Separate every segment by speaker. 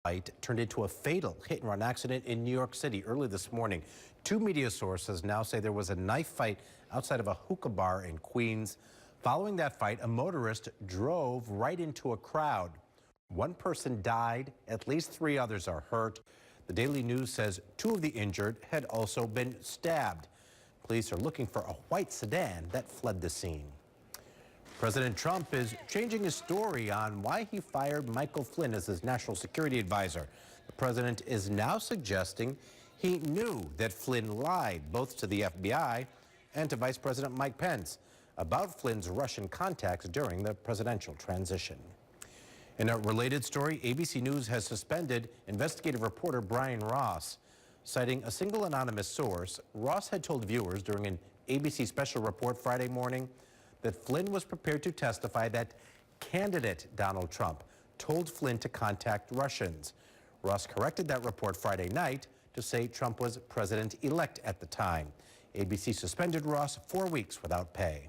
Speaker 1: fight turned into a fatal hit-and-run accident in New York City early this morning. Two media sources now say there was a knife fight outside of a hookah bar in Queens. Following that fight, a motorist drove right into a crowd. One person died, at least 3 others are hurt. The Daily News says 2 of the injured had also been stabbed. Police are looking for a white sedan that fled the scene. President Trump is changing his story on why he fired Michael Flynn as his national security advisor. The president is now suggesting he knew that Flynn lied both to the FBI and to Vice President Mike Pence about Flynn's Russian contacts during the presidential transition. In a related story, ABC News has suspended investigative reporter Brian Ross. Citing a single anonymous source, Ross had told viewers during an ABC special report Friday morning that Flynn was prepared to testify that candidate Donald Trump told Flynn to contact Russians. Ross corrected that report Friday night to say Trump was president-elect at the time. ABC suspended Ross 4 weeks without pay.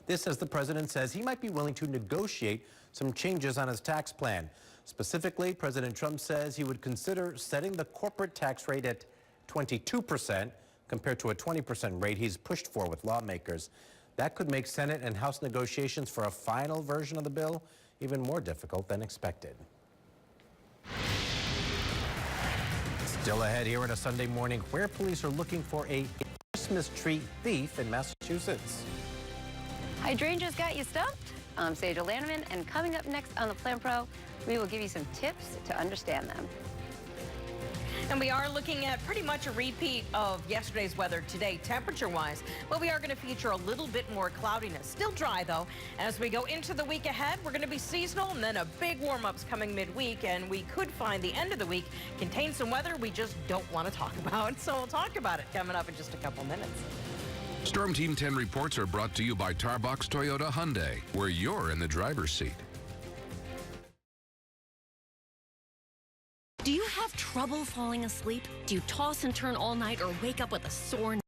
Speaker 1: This as the president says he might be willing to negotiate some changes on his tax plan. Specifically, President Trump says he would consider setting the corporate tax rate at 22% compared to a 20% rate he's pushed for with lawmakers. That could make Senate and House negotiations for a final version of the bill even more difficult than expected. Still ahead here on a Sunday morning, where police are looking for a Christmas tree thief in Massachusetts.
Speaker 2: Hydrangeas got you stumped? I'm Sejal Lanneman, and coming up next on the Plan Pro, we will give you some tips to understand them.
Speaker 3: And we are looking at pretty much a repeat of yesterday's weather today, temperature-wise. But we are going to feature a little bit more cloudiness. Still dry, though. As we go into the week ahead, we're going to be seasonal, and then a big warm-up's coming midweek. And we could find the end of the week contain some weather we just don't want to talk about. So we'll talk about it coming up in just a couple minutes.
Speaker 4: Storm Team 10 reports are brought to you by Tarbox Toyota Hyundai, where you're in the driver's seat.
Speaker 5: Do you have trouble falling asleep? Do you toss and turn all night or wake up with a sore neck?